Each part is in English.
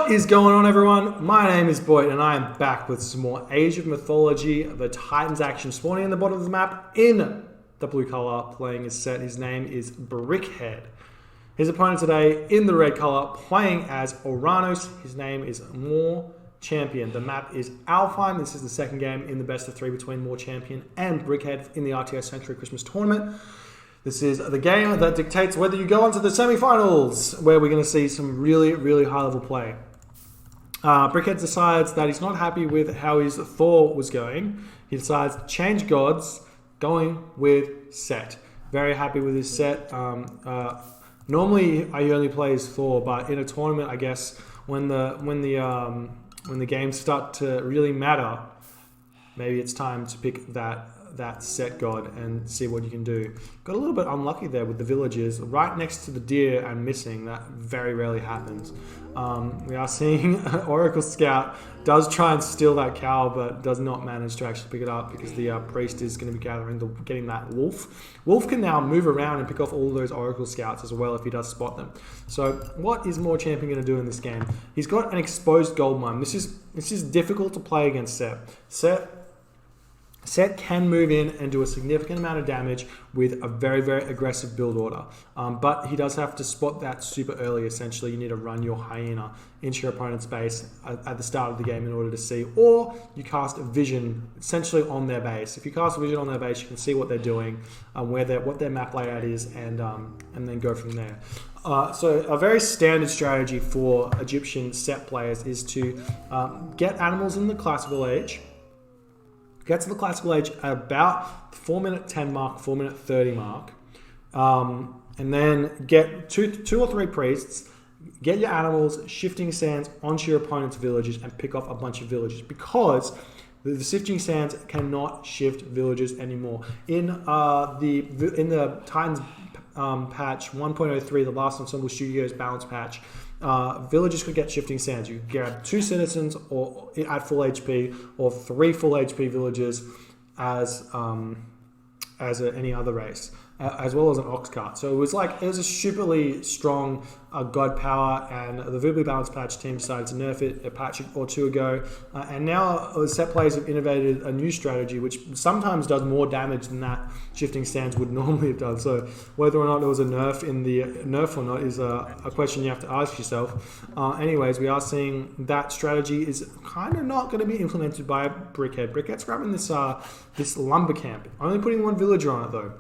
What is going on, everyone? My name is Boit and I am back with some more Age of Mythology. The Titans action spawning in the bottom of the map in the blue color, playing his set. His name is Brickhead. His opponent today in the red color, playing as Oranos. His name is More Champion. The map is Alfheim. This is the second game in the best of three between More Champion and Brickhead in the RTS-Sanctuary Christmas Tournament. This is the game that dictates whether you go on to the semi-finals, where we're going to see some really high-level play. Brickhead decides that he's not happy with how his Thor was going. He decides to change gods, going with Set. Very happy with his set. Normally, he only plays Thor, but in a tournament, I guess, when the games start to really matter, maybe it's time to pick that set god and see what you can do. Got a little bit unlucky there with the villagers right next to the deer and missing. That very rarely happens. We are seeing Oracle Scout does try and steal that cow, but does not manage to actually pick it up because the priest is going to be getting that wolf. Wolf can now move around and pick off all of those Oracle Scouts as well if he does spot them. So what is More Champion going to do in this game? He's got an exposed gold mine. This is difficult to play against Set can move in and do a significant amount of damage with a very aggressive build order. But he does have to spot that super early. Essentially, you need to run your hyena into your opponent's base at the start of the game in order to see, or you cast a vision essentially on their base. If you cast a vision on their base, you can see what they're doing, what their map layout is, and then go from there. So a very standard strategy for Egyptian set players is to get animals in the classical age. Get to the classical age at about the 4-minute 10 mark, 4-minute 30 mark, and then get two or three priests, get your animals, shifting sands onto your opponent's villages and pick off a bunch of villages, because the shifting sands cannot shift villages anymore. In the Titans patch 1.03, the last Ensemble Studios balance patch, villagers could get shifting sands. You could grab 2 citizens or at full HP, or 3 full HP villagers as any other race, as well as an ox cart. So it was a superly strong god power, and the Voobly balance patch team decided to nerf it a patch or two ago, and now set players have innovated a new strategy which sometimes does more damage than that shifting sands would normally have done. So whether or not there was a nerf in the nerf or not is a question you have to ask yourself. Anyways, we are seeing that strategy is kind of not going to be implemented by Brickhead. Brickhead's grabbing this lumber camp, only putting 1 villager on it though.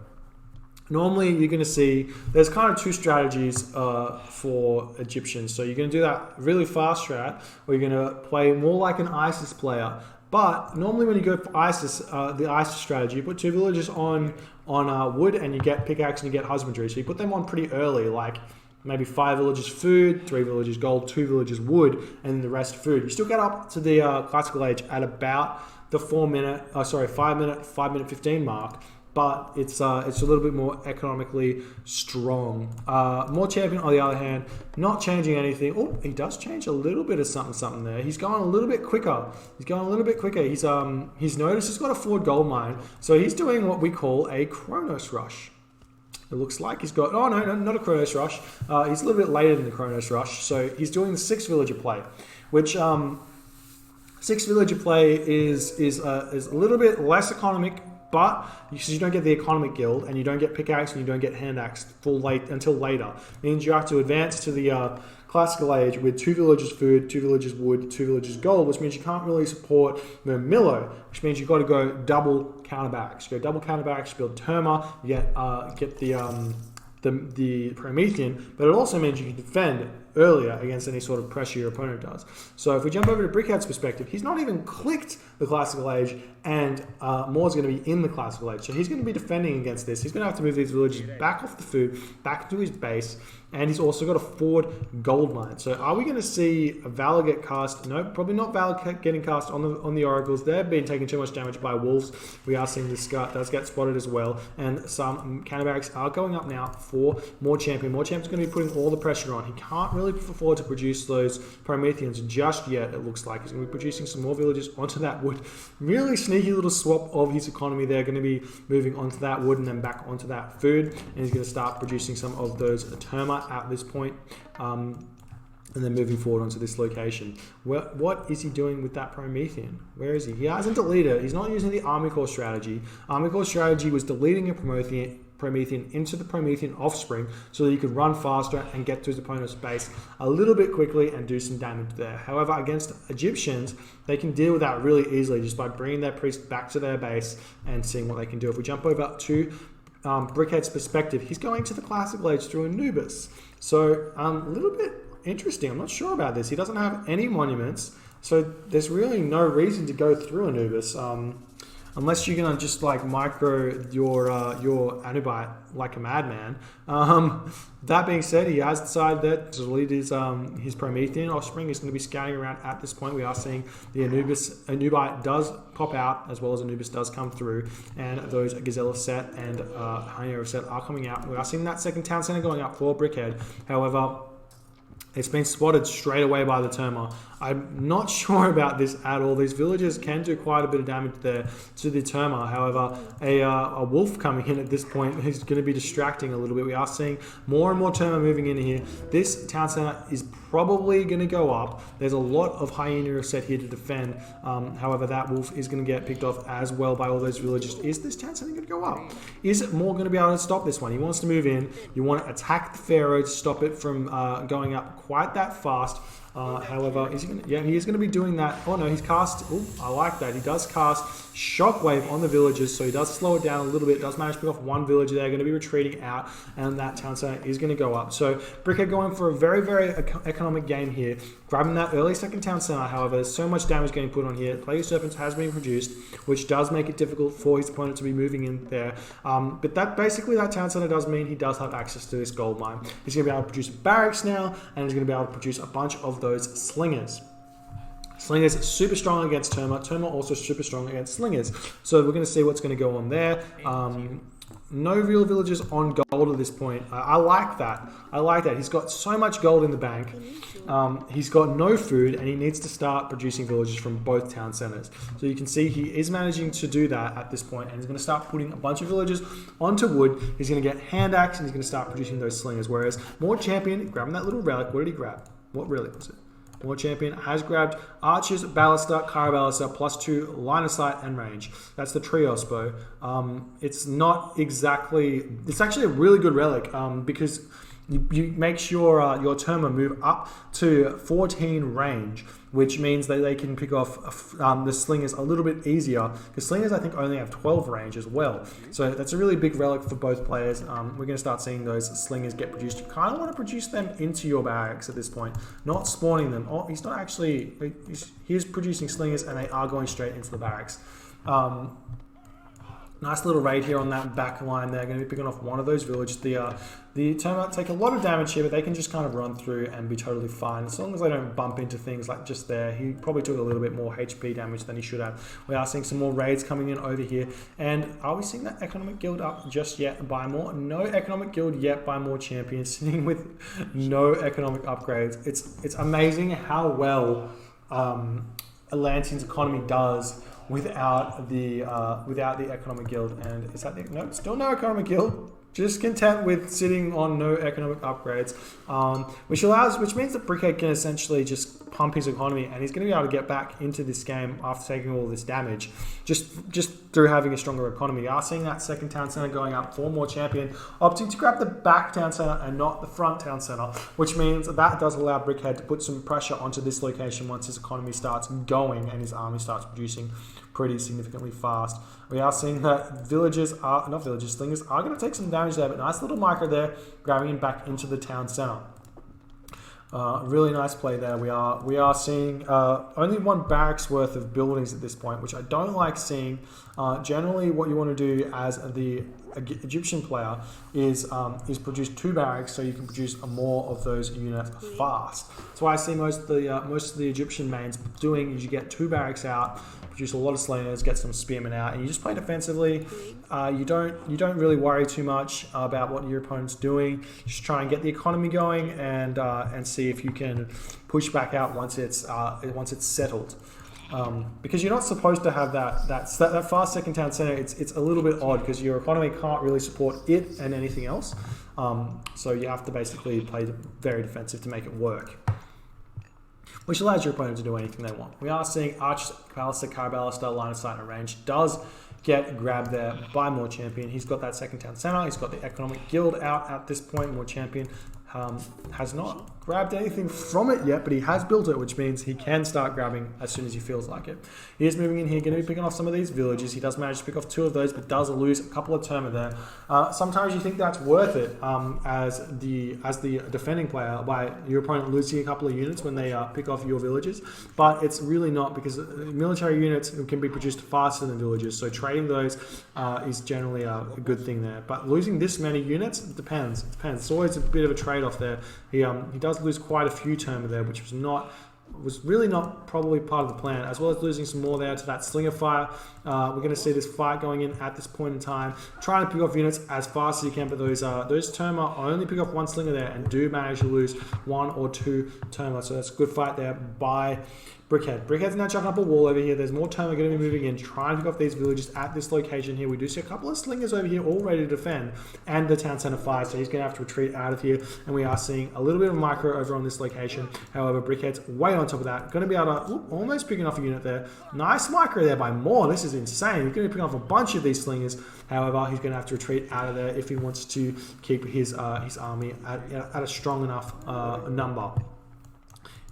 Normally, you're going to see there's kind of 2 strategies for Egyptians. So you're going to do that really fast strat, or you're going to play more like an ISIS player. But normally when you go for ISIS, the ISIS strategy, you put 2 villagers on wood and you get pickaxe and you get husbandry. So you put them on pretty early, like maybe 5 villagers food, 3 villagers gold, 2 villagers wood, and the rest food. You still get up to the classical age at about the 5-minute 15 mark. But it's a little bit more economically strong. More Champion, on the other hand, not changing anything. Oh, he does change a little bit of something there. He's going a little bit quicker. He's noticed he's got a forward gold mine, so he's doing what we call a Chronos rush. It looks like he's got, oh no, not a Chronos rush. He's a little bit later than the Chronos rush, so he's doing the 6 villager play, which 6 villager play is a little bit less economic. But because you don't get the economic guild and you don't get pickaxe and you don't get hand axe until later, means you have to advance to the classical age with 2 villagers food, 2 villagers wood, 2 villagers gold, which means you can't really support the Milo, which means you've got to go double counter barracks. You go double counter barracks, you build Terma, you get the Promethean, but it also means you can defend earlier against any sort of pressure your opponent does. So if we jump over to Brickhead's perspective, he's not even clicked the classical age, and Moore's going to be in the classical age. So he's going to be defending against this. He's going to have to move these villagers back off the food, back to his base, and he's also got a forward gold mine. So are we going to see a Valor get cast? No, probably not Valor getting cast on the Oracles. They've been taking too much damage by wolves. We are seeing this does get spotted as well, and some counter barracks are going up now for More Champion. More Champion's going to be putting all the pressure on. He can't really afford to produce those Prometheans just yet. It looks like he's going to be producing some more villagers onto that wood. Really sneaky little swap of his economy. They're going to be moving onto that wood and then back onto that food, and he's going to start producing some of those Terma at this point. And then moving forward onto this location. What is he doing with that Promethean? Where is he? He hasn't deleted it. He's not using the Army Core strategy. Army Core strategy was deleting a Promethean into the Promethean offspring so that you could run faster and get to his opponent's base a little bit quickly and do some damage there. However, against Egyptians, they can deal with that really easily just by bringing their priest back to their base and seeing what they can do. If we jump over to Brickhead's perspective, he's going to the Classical Age through Anubis. So a little bit interesting. I'm not sure about this. He doesn't have any monuments, so there's really no reason to go through Anubis, unless you're gonna just like micro your Anubite like a madman. That being said, he has decided that to lead his Promethean offspring is going to be scouting around at this point. We are seeing the Anubite does pop out, as well as Anubis does come through, and those Gazella set and Hyena set are coming out. We are seeing that second town center going up for Brickhead. However, it's been spotted straight away by the Terma. I'm not sure about this at all. These villagers can do quite a bit of damage there to the Terma. However, a wolf coming in at this point is going to be distracting a little bit. We are seeing more and more Terma moving in here. This town center is probably going to go up. There's a lot of Hyena set here to defend. However, that wolf is going to get picked off as well by all those villagers. Is this town center going to go up? Is it more going to be able to stop this one? He wants to move in. You want to attack the Pharaoh to stop it from going up quite that fast. However, is he gonna, yeah, he is going to be doing that. Oh no, he's cast. Ooh, I like that. He does cast Shockwave on the villagers, so he does slow it down a little bit. Does manage to pick off one villager there. Going to be retreating out, and that town center is going to go up. So Brickhead going for a very, very economic game here, grabbing that early second town center. However, there's so much damage getting put on here. Plague of Serpents has been produced, which does make it difficult for his opponent to be moving in there. But that basically that town center does mean he does have access to this gold mine. He's going to be able to produce barracks now, and he's going to be able to produce a bunch of those slingers. Slingers super strong against Terma. Terma also super strong against slingers. So we're going to see what's going to go on there. No real villagers on gold at this point. I like that. I like that. He's got so much gold in the bank. He's got no food, and he needs to start producing villagers from both town centers. So you can see he is managing to do that at this point, and he's going to start putting a bunch of villagers onto wood. He's going to get hand axe, and he's going to start producing those slingers. Whereas More Champion, grabbing that little relic. What did he grab? What relic was it? More Champion has grabbed Archers, Ballista, Kyra Ballista, +2 line of sight and range. That's the Trios bow. It's not exactly... It's actually a really good relic because you make your Terma move up to 14 range, which means that they can pick off the slingers a little bit easier, because slingers I think only have 12 range as well. So that's a really big relic for both players. We're going to start seeing those slingers get produced. You kind of want to produce them into your barracks at this point, not spawning them. Oh, he's not actually... He's producing slingers, and they are going straight into the barracks. Nice little raid here on that back line. They're going to be picking off one of those villages. The Terma take a lot of damage here, but they can just kind of run through and be totally fine. As long as they don't bump into things like just there. He probably took a little bit more HP damage than he should have. We are seeing some more raids coming in over here. And are we seeing that economic guild up just yet by more? No economic guild yet by More Champions, sitting with no economic upgrades. It's amazing how well Atlantean's economy does without the economic guild. And is that no? Still no economic guild. Just content with sitting on no economic upgrades, which means that Brickhead can essentially just pump his economy, and he's going to be able to get back into this game after taking all this damage, just through having a stronger economy. We are seeing that second town center going up for More Champion, opting to grab the back town center and not the front town center, which means that does allow Brickhead to put some pressure onto this location once his economy starts going and his army starts producing pretty significantly fast. We are seeing that slingers are going to take some damage there, but nice little micro there, grabbing him back into the town center. Really nice play there. We are seeing only one barracks worth of buildings at this point, which I don't like seeing. Generally, what you want to do as the Egyptian player is produce 2 barracks, so you can produce more of those units fast. That's why I see most of the Egyptian mains doing is you get 2 barracks out, produce a lot of slingers, get some spearmen out, and you just play defensively. You don't really worry too much about what your opponent's doing. Just try and get the economy going and see if you can push back out once it's settled. Because you're not supposed to have that fast second town center. It's a little bit odd because your economy can't really support it and anything else. So you have to basically play very defensive to make it work. which allows your opponent to do anything they want. We are seeing Archballista, Caraballista, line of sight and range does get grabbed there by More Champion. He's got that second town center. He's got the Economic Guild out at this point. More Champion has not grabbed anything from it yet, but he has built it, which means he can start grabbing as soon as he feels like it. He is moving in here, going to be picking off some of these villages. He does manage to pick off 2 of those, but does lose a couple of Terma there. Sometimes you think that's worth it as the defending player by your opponent losing a couple of units when they pick off your villages, but it's really not, because military units can be produced faster than villages, so trading those is generally a good thing there. But losing this many units, it depends. It's always a bit of a trade-off there. He does lose quite a few Terma there, which was really not probably part of the plan, as well as losing some more there to that Slinger Fire. We're going to see this fight going in at this point in time, trying to pick off units as fast as you can, but those Terma only pick off 1 Slinger there and do manage to lose 1 or 2 Terma, so that's a good fight there by Brickhead. Brickhead's now chucking up a wall over here. There's more Terma going to be moving in, trying to pick off these villages at this location here. We do see a couple of Slingers over here all ready to defend, and the town center fire, so he's going to have to retreat out of here, and we are seeing a little bit of micro over on this location. However, Brickhead's way on top of that. Going to be able to, almost picking off a unit there. Nice micro there by Moore. This is insane. He's going to be picking off a bunch of these Slingers. However, he's going to have to retreat out of there if he wants to keep his army at a strong enough number.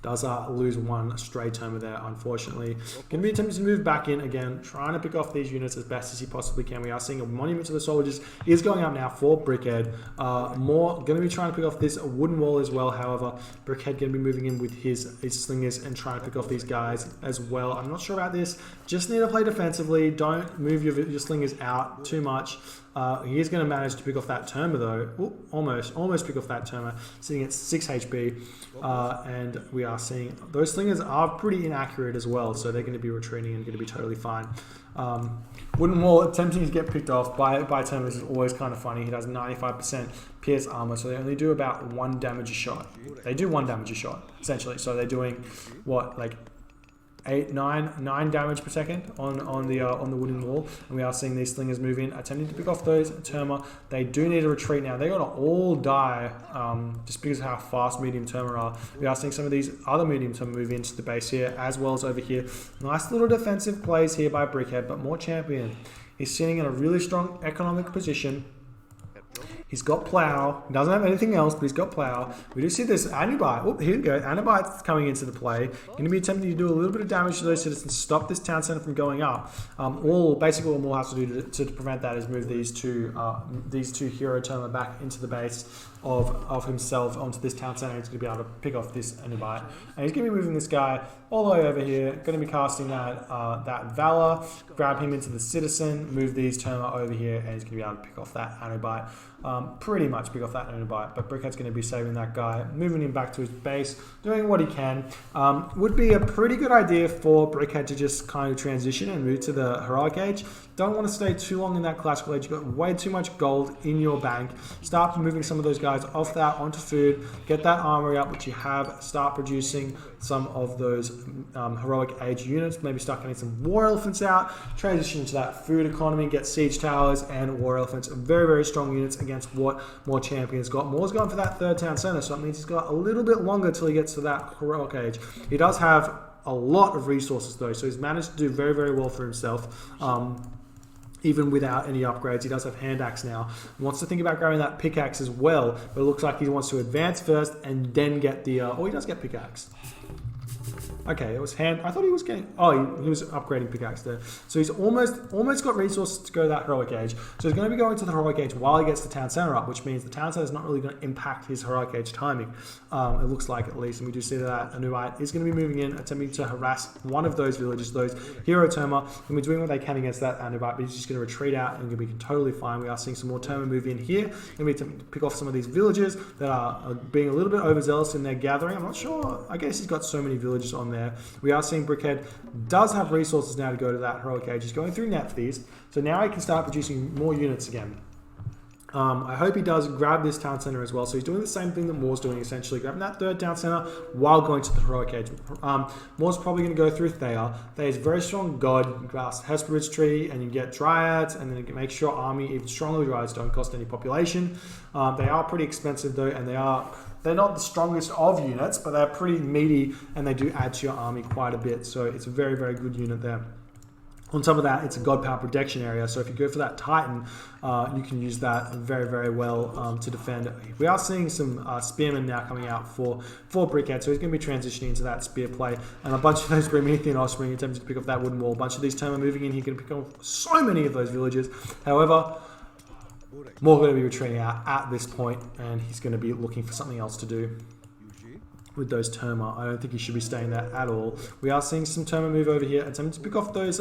Does lose 1 stray Terma there, unfortunately. Going to be attempting to move back in again, trying to pick off these units as best as he possibly can. We are seeing a Monument to the Soldiers is going up now for Brickhead. More going to be trying to pick off this wooden wall as well. However, Brickhead going to be moving in with his Slingers and trying to pick off these guys as well. I'm not sure about this. Just need to play defensively. Don't move your Slingers out too much. He is going to manage to pick off that Terma though. Ooh, almost pick off that Terma, sitting at 6 HP. And we are seeing those Slingers are pretty inaccurate as well, so they're going to be retreating and going to be totally fine. Wooden Wall attempting to get picked off by Terma is always kind of funny. He does 95% pierce armor, so they only do about 1 damage a shot. They do 1 damage a shot, essentially. So they're doing, what, like 9 damage per second on the wooden wall, and we are seeing these Slingers move in, attempting to pick off those Terma. They do need to retreat now. They're going to all die just because of how fast medium Terma are. We are seeing some of these other medium Terma move into the base here, as well as over here. Nice little defensive plays here by Brickhead, but More Champion. He's sitting in a really strong economic position. He's got Plow. He doesn't have anything else, but he's got Plow. We do see this Anubite. Oh, here we go. Anubite's coming into the play. Going to be attempting to do a little bit of damage to those citizens, stop this town center from going up. Basically, what Moore has to do to prevent that is move these two hero Terma back into the base of himself onto this town center. He's going to be able to pick off this Anubite. And he's going to be moving this guy all the way over here. Going to be casting that Valor, grab him into the Citizen, move these Terma over here, and he's going to be able to pick off that Anubite. Pretty much pick off that Anubite, but Brickhead's going to be saving that guy, moving him back to his base, doing what he can. Would be a pretty good idea for Brickhead to just kind of transition and move to the Heroic Age. Don't want to stay too long in that Classical Age. You've got way too much gold in your bank. Start moving some of those guys off that onto food, get that armory up, which you have, start producing some of those Heroic Age units, maybe start getting some War Elephants out, transition into that food economy, get Siege Towers and War Elephants, very, very strong units against what More Champion's got. Moore's going for that 3rd town center, so that means he's got a little bit longer till he gets to that Heroic Age. He does have a lot of resources though, so he's managed to do very, very well for himself. Even without any upgrades. He does have Hand Axe now. He wants to think about grabbing that Pickaxe as well, but it looks like he wants to advance first and then get the... he does get Pickaxe. Okay, it was hand. I thought he was getting. Oh, he was upgrading Pickaxe there. So he's almost got resources to go that Heroic Age. So he's going to be going to the Heroic Age while he gets the Town Center up, which means the Town Center is not really going to impact his Heroic Age timing. It looks like, at least, and we do see that Anubite is going to be moving in, attempting to harass one of those villages, those Hero Terma. Going to be doing what they can against that Anubite, but he's just going to retreat out and going to be totally fine. We are seeing some more Terma move in here. Going to be attempting to pick off some of these villages that are being a little bit overzealous in their gathering. I'm not sure. I guess he's got so many villages on there. We are seeing Brickhead does have resources now to go to that Heroic Age. He's going through Nephthys, so now he can start producing more units again. I hope he does grab this Town Center as well. So he's doing the same thing that Moore's doing, essentially, grabbing that 3rd Town Center while going to the Heroic Age. Moore's probably going to go through Thea. Thea's very strong god. You can cast Hesperid's Tree, and you get Dryads, and then you can make sure army, even stronger Dryads, don't cost any population. They are pretty expensive, though, and they are they're not the strongest of units, but they're pretty meaty and they do add to your army quite a bit. So it's a very, very good unit there. On top of that, it's a God Power protection area, so if you go for that Titan, you can use that very, very well to defend. We are seeing some Spearmen now coming out for Brickhead, so he's going to be transitioning into that Spear play, and a bunch of those Promethean Offspring attempting to pick up that wooden wall. A bunch of these Terma moving in, he can pick up so many of those villages. However, more going to be retreating out at this point, and he's going to be looking for something else to do with those Terma. I don't think he should be staying there at all. We are seeing some Terma move over here, attempting to pick off those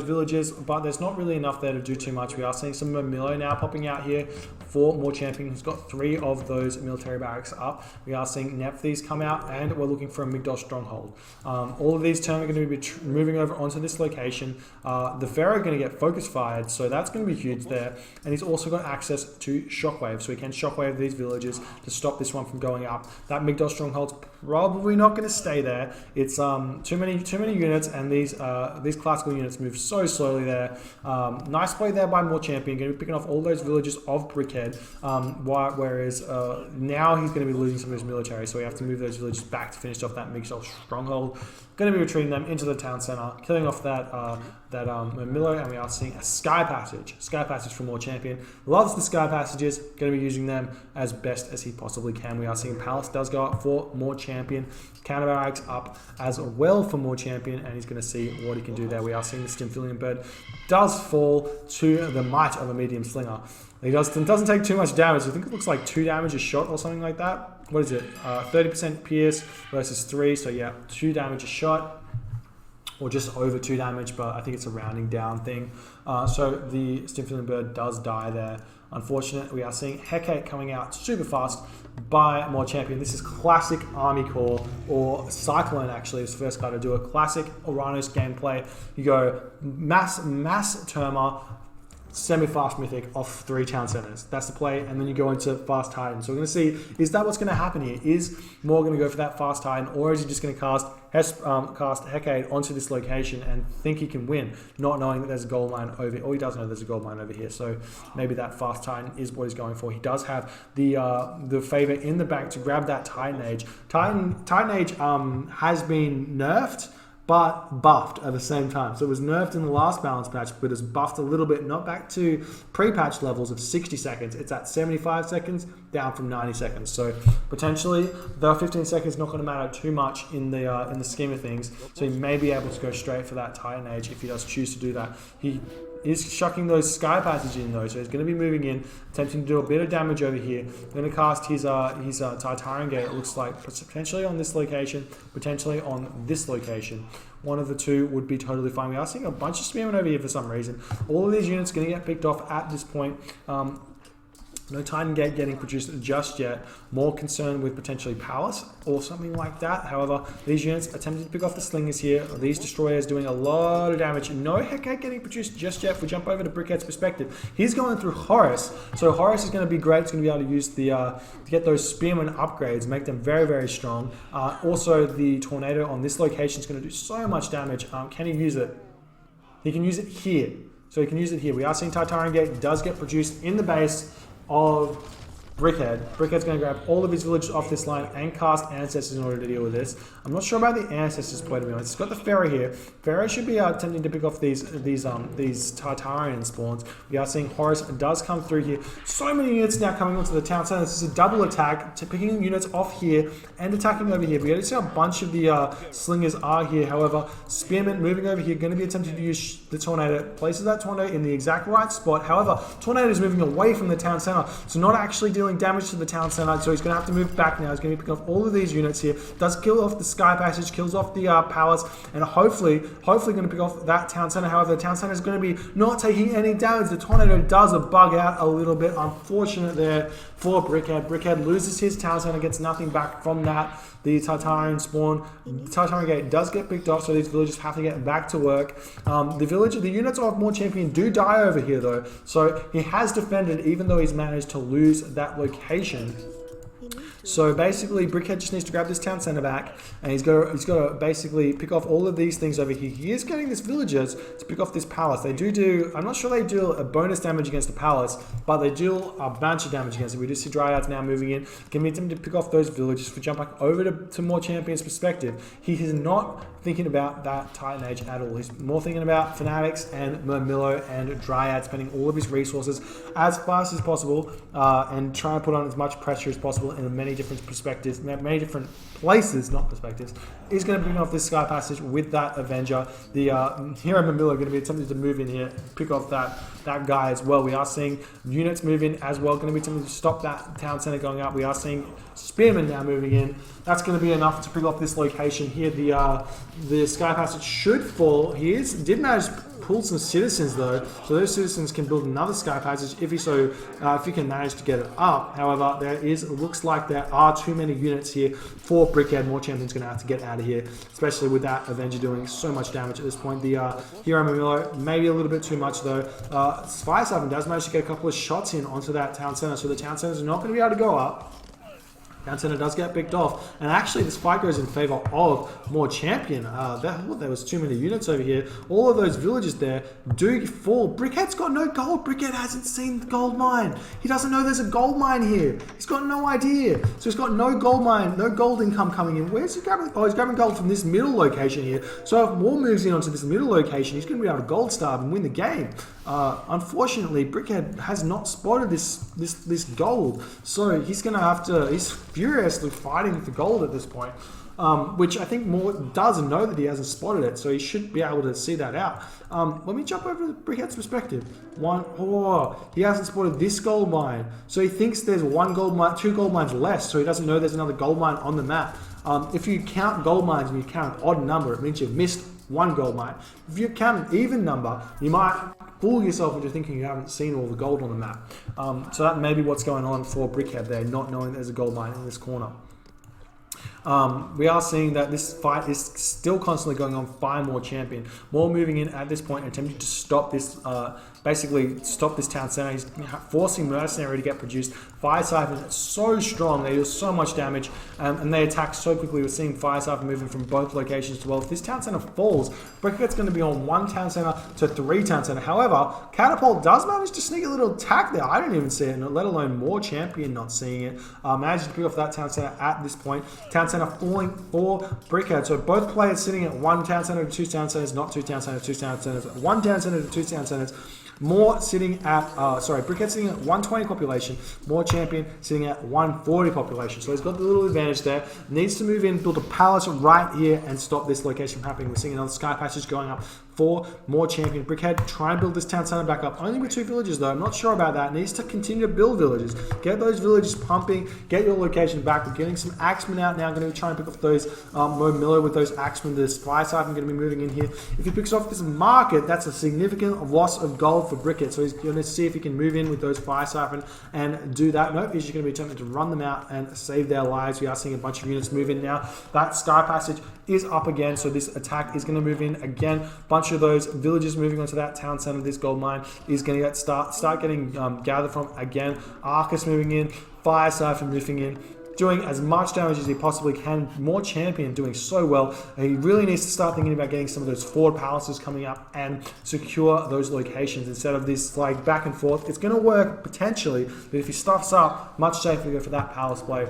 villages, but there's not really enough there to do too much. We are seeing some Milo now popping out here for more champion. He's got 3 of those military barracks up. We are seeing Nephthys come out, and we're looking for a Migdol stronghold. All of these Terma are going to be moving over onto this location. The Pharaoh are going to get focus fired, so that's going to be huge there. And he's also got access to Shockwave, so he can Shockwave these villages to stop this one from going up. That Migdol stronghold's probably not going to stay there. It's too many units, and these classical units move so slowly there. Nice play there by more champion, going to be picking off all those villages of Brickhead. Whereas now he's going to be losing some of his military, so we have to move those villages back to finish off that Migdol stronghold. Going to be retreating them into the town center, killing off that Milo, and we are seeing a Sky Passage for more champion. Loves the Sky Passages, going to be using them as best as he possibly can. We are seeing Palace does go up for more champion, counter barracks up as well for more champion, and he's going to see what he can do there. We are seeing the Stymphalian Bird does fall to the might of a medium slinger. He doesn't take too much damage. I think it looks like 2 damage a shot or something like that. What is it? 30% pierce versus 3. So yeah, 2 damage a shot, or just over 2 damage, but I think it's a rounding down thing. So the Stymphalian Bird does die there. Unfortunate. We are seeing Hecate coming out super fast by more champion. This is classic Army Core, or Cyclone actually is the first card to do a classic Oranos gameplay. You go mass Terma, semi-fast mythic off 3 town centers. That's the play, and then you go into fast Titan. So we're going to see, is that what's going to happen here? Is Moore going to go for that fast Titan, or is he just going to cast Hecate onto this location and think he can win, not knowing that there's a gold mine over here? Or he does know there's a gold mine over here, so maybe that fast Titan is what he's going for. He does have the favor in the bank to grab that Titan Age. Titan Age has been nerfed, but buffed at the same time. So it was nerfed in the last balance patch, but it's buffed a little bit, not back to pre-patch levels of 60 seconds. It's at 75 seconds, down from 90 seconds. So potentially, the 15 seconds not going to matter too much in the scheme of things. So he may be able to go straight for that Titan Age if he does choose to do that. He is shucking those Sky Passage in though, so he's going to be moving in, attempting to do a bit of damage over here. Going to cast his Tartarian Gate, it looks like, potentially on this location, potentially on this location. One of the two would be totally fine. We are seeing a bunch of Spearmen over here for some reason. All of these units going to get picked off at this point. No Titan Gate getting produced just yet. More concerned with potentially Palace or something like that. However, these units attempting to pick off the Slingers here. These Destroyers doing a lot of damage. No Hecate getting produced just yet. If we jump over to Brickhead's perspective, he's going through Horus. So Horus is going to be great. He's going to be able to use to get those Spearmen upgrades, make them very, very strong. Also, the Tornado on this location is going to do so much damage. Can he use it? He can use it here. So he can use it here. We are seeing Tartarian Gate does get produced in the base of Brickhead. Brickhead's going to grab all of his villages off this line and cast Ancestors in order to deal with this. I'm not sure about the Ancestors play, to be honest. It's got the Pharaoh here. Pharaoh should be attempting to pick off these Tartarian spawns. We are seeing Horus does come through here. So many units now coming onto the town center. This is a double attack, picking units off here and attacking over here. We already see a bunch of the Slingers are here. However, Spearmen moving over here, going to be attempting to use the Tornado. Places that Tornado in the exact right spot. However, Tornado is moving away from the town center, so not actually dealing damage to the town center, so he's going to have to move back now. He's going to be picking off all of these units here. Does kill off the Sky Passage, kills off the Palace, and hopefully going to pick off that town center. However, the town center is going to be not taking any damage. The Tornado does bug out a little bit. Unfortunate there for Brickhead. Brickhead loses his town center, gets nothing back from that. The Tartarian spawn, Tartarian Gate does get picked off, so these villagers have to get back to work. The units of more champion do die over here though, so he has defended even though he's managed to lose that location. So basically, Brickhead just needs to grab this town center back, and he's got to basically pick off all of these things over here. He is getting this villagers to pick off this palace. They do. I'm not sure they deal a bonus damage against the palace, but they deal a bunch of damage against it. We do see Dryads now moving in. Can get him to pick off those villagers for jump back over to more champions' perspective. He is not thinking about that Titan Age at all. He's more thinking about Fanatics and Murmillo and Dryad, spending all of his resources as fast as possible and trying to put on as much pressure as possible in many different perspectives, many different places, not perspectives. He's going to bring off this Sky Passage with that Avenger. The Hero Murmillo are going to be attempting to move in here, pick off that guy as well. We are seeing units move in as well, going to be attempting to stop that town center going up. We are seeing Spearmen now moving in. That's going to be enough to pick off this location here. The Sky Passage should fall. Did manage to pull some citizens though, so those citizens can build another Sky Passage if he can manage to get it up. However, it looks like there are too many units here for Brickhead. More champions going to have to get out of here, especially with that Avenger doing so much damage at this point. The Hero Murmillo, maybe a little bit too much though. Fire Siphon does manage to get a couple of shots in onto that town center, so the town center is not going to be able to go up. Town center does get picked off, and actually this fight goes in favor of more champion. There was too many units over here. All of those villages there do fall. Brickhead's got no gold. Brickhead hasn't seen the gold mine. He doesn't know there's a gold mine here. He's got no idea. So he's got no gold mine, no gold income coming in. Where's he grabbing? Oh, he's grabbing gold from this middle location here. So if War moves in onto this middle location, he's going to be able to gold starve and win the game. Unfortunately, Brickhead has not spotted this gold, so he's going to have to. He's furiously fighting for gold at this point, which I think Moore does know that he hasn't spotted it, so he should be able to see that out. Let me jump over to Brickhead's perspective. He hasn't spotted this gold mine, so he thinks there's one gold mine, two gold mines less, so he doesn't know there's another gold mine on the map. If you count gold mines and you count an odd number, it means you've missed one gold mine. If you count an even number, you might fool yourself into thinking you haven't seen all the gold on the map. So that may be what's going on for Brickhead there, not knowing there's a gold mine in this corner. We are seeing that this fight is still constantly going on. Find more champion. More moving in at this point, attempting to stop this, basically stop this town center. He's forcing Mercenary to get produced. Fire Siphon is so strong. They do so much damage, and they attack so quickly. We're seeing Fire Siphon moving from both locations as well. If this town center falls, Brickhead's going to be on one town center to three town center. However, Catapult does manage to sneak a little attack there. I didn't even see it, let alone more champion not seeing it. Managed to pick off that town center at this point. Town center falling for Brickhead. So both players sitting at one town center to two town centers, not two town centers, two town centers, one town center to two town centers. More sitting at, Brickhead sitting at 120 population, more champion sitting at 140 population. So he's got the little advantage there. Needs to move in, build a palace right here and stop this location from happening. We're seeing another Sky Passage going up for more champion. Brickhead, try and build this town center back up. Only with 2 villages though. I'm not sure about that. Needs to continue to build villages. Get those villages pumping. Get your location back. We're getting some axemen out now. Going to be trying to pick off those Murmillo with those axemen. The Spy Siphon going to be moving in here. If he picks off this market, that's a significant loss of gold for Brickhead. So he's going to see if he can move in with those Fire Siphon and do that. Nope, he's just going to be attempting to run them out and save their lives. We are seeing a bunch of units move in now. That Sky Passage is up again, so this attack is going to move in again. Bunch of those villages moving onto that town center. This gold mine is going to start getting gathered from again. Arcus moving in, Fire Siphon moving in, doing as much damage as he possibly can. More champion doing so well. He really needs to start thinking about getting some of those forward palaces coming up and secure those locations instead of this like back and forth. It's going to work potentially, but if he stuffs up, much safer to go for that palace play.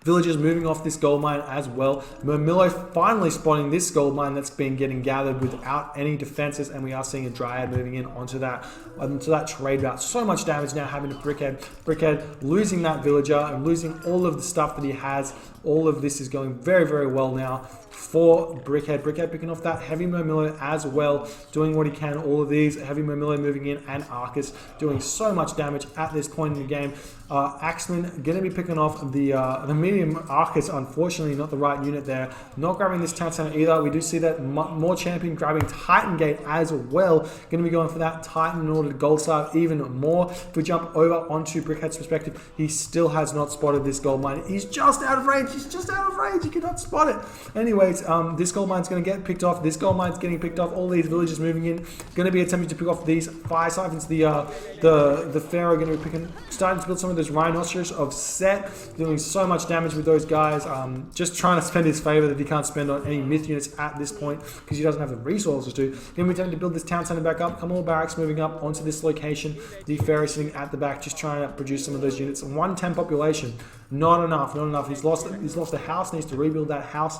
Villagers moving off this gold mine as well. Murmillo finally spotting this gold mine that's been getting gathered without any defenses, and we are seeing a Dryad moving in onto that trade route. So much damage now having to Brickhead. Brickhead losing that villager and losing all of the stuff that he has. All of this is going very, very well now for Brickhead. Brickhead picking off that heavy Murmillo as well, doing what he can. All of these heavy Murmillo moving in, and Arcus doing so much damage at this point in the game. Axeman going to be picking off the medium Arcus. Unfortunately, not the right unit there. Not grabbing this town center either. We do see that more champion grabbing Titan Gate as well. Going to be going for that Titan in order to gold star even more. If we jump over onto Brickhead's perspective, he still has not spotted this gold mine. He's just out of range. He's just out of range. He cannot spot it. Anyway, anyways, this gold mine's going to get picked off. This gold mine's getting picked off. All these villagers moving in, going to be attempting to pick off these fire siphons. The pharaoh going to be starting to build some of those rhinoceros of set, doing so much damage with those guys. Just trying to spend his favor that he can't spend on any myth units at this point because he doesn't have the resources to. Going to be attempting to build this town center back up. Come barracks moving up onto this location. The pharaoh sitting at the back, just trying to produce some of those units. 110 population, not enough. He's lost a house. Needs to rebuild that house.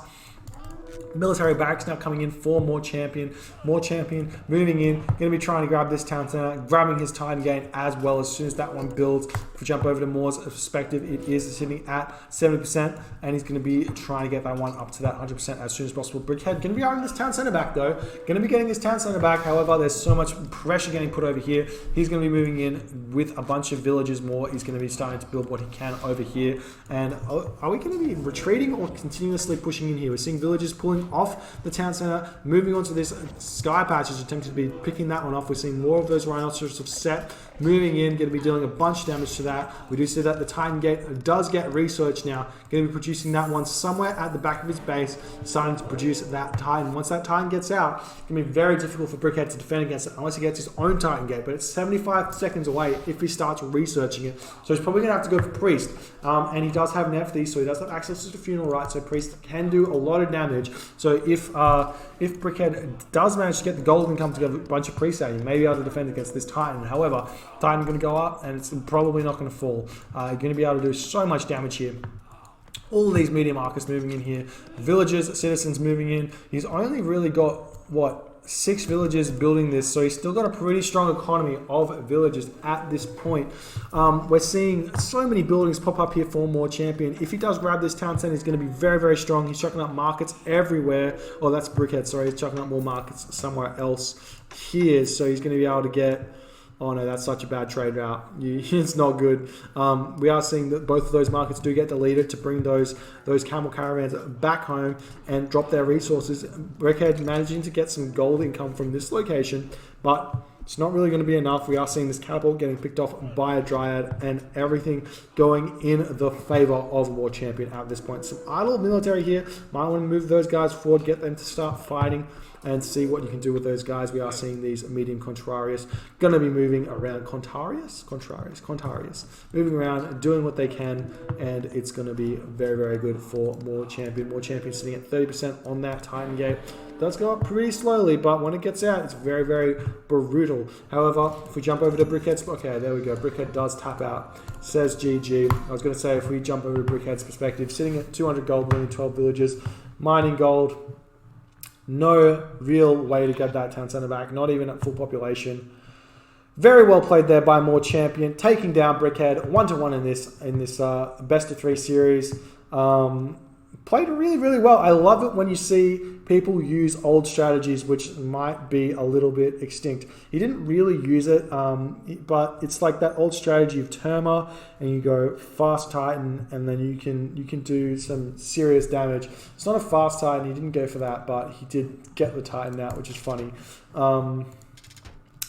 Military barracks now coming in for more champion, moving in, going to be trying to grab this town center, grabbing his time gain as well as soon as that one builds. If we jump over to Moore's perspective, it is sitting at 70%, and he's going to be trying to get that one up to that 100% as soon as possible. Brickhead going to be having this town center back though, going to be getting this town center back. However, there's so much pressure getting put over here. He's going to be moving in with a bunch of villages more. He's going to be starting to build what he can over here. And are we going to be retreating or continuously pushing in here? We're seeing villages pulling off the town center, moving on to this sky patch, is attempting to be picking that one off. We're seeing more of those rhinoceros of set moving in, going to be dealing a bunch of damage to that. We do see that the Titan Gate does get research now, going to be producing that one somewhere at the back of his base, starting to produce that Titan. Once that Titan gets out, it's going to be very difficult for Brickhead to defend against it unless he gets his own Titan Gate, but it's 75 seconds away if he starts researching it. So he's probably going to have to go for Priest, and he does have an FD, so he does have access to the funeral rites, so Priest can do a lot of damage. So if Brickhead does manage to get the gold and come together a bunch of Priests out, he may be able to defend against this Titan. However, Titan going to go up, and it's probably not going to fall. You're going to be able to do so much damage here. All these media markers moving in here. Villagers, citizens moving in. He's only really got, 6 villages building this, so he's still got a pretty strong economy of villages at this point. We're seeing so many buildings pop up here for more champion. If he does grab this town center, he's going to be very, very strong. He's chucking up markets everywhere. Oh, that's Brickhead, sorry. He's chucking up more markets somewhere else here, so he's going to be able to get... Oh no, that's such a bad trade route. It's not good. We are seeing that both of those markets do get deleted to bring those camel caravans back home and drop their resources. Brickhead managing to get some gold income from this location, but it's not really going to be enough. We are seeing this catapult getting picked off by a Dryad and everything going in the favor of War Champion at this point. Some idle military here. Might want to move those guys forward, get them to start fighting and see what you can do with those guys. We are seeing these medium Contrarius going to be moving around. Contrarius, moving around, doing what they can, and it's going to be very, very good for More Champion. More Champion sitting at 30% on that Titan Gate. Does go up pretty slowly, but when it gets out, it's very, very brutal. However, if we jump over to Brickhead's... Okay, there we go. Brickhead does tap out. Says GG. I was going to say, if we jump over to Brickhead's perspective, sitting at 200 gold, winning 12 villages, mining gold. No real way to get that town center back, not even at full population. Very well played there by More Champion, taking down Brickhead 1-1 in this best of 3 series. Played really, really well. I love it when you see people use old strategies which might be a little bit extinct. He didn't really use it, but it's like that old strategy of Terma, and you go fast Titan, and then you can do some serious damage. It's not a fast Titan. He didn't go for that, but he did get the Titan out, which is funny.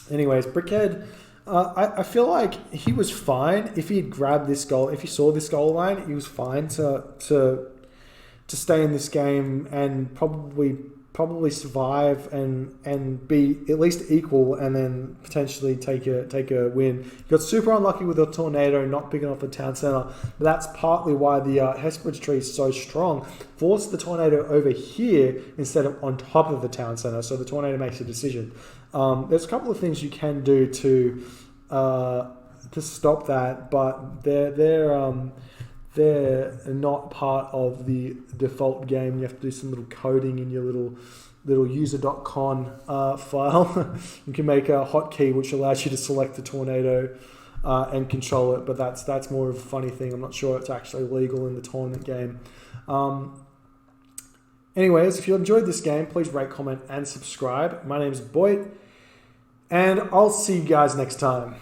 Anyways, Brickhead, I feel like he was fine if he had grabbed this goal. If he saw this goal line, he was fine to stay in this game and probably survive and be at least equal, and then potentially take a win. He got super unlucky with the tornado not picking off the town center, but that's partly why the Hespridge tree is so strong. Force the tornado over here instead of on top of the town center, so the tornado makes a decision. There's a couple of things you can do to stop that, but they're not part of the default game. You have to do some little coding in your little user.con file. You can make a hotkey which allows you to select the tornado and control it, but that's more of a funny thing. I'm not sure it's actually legal in the tournament game. Anyways, if you enjoyed this game, please rate, comment, and subscribe. My name is Boit, and I'll see you guys next time.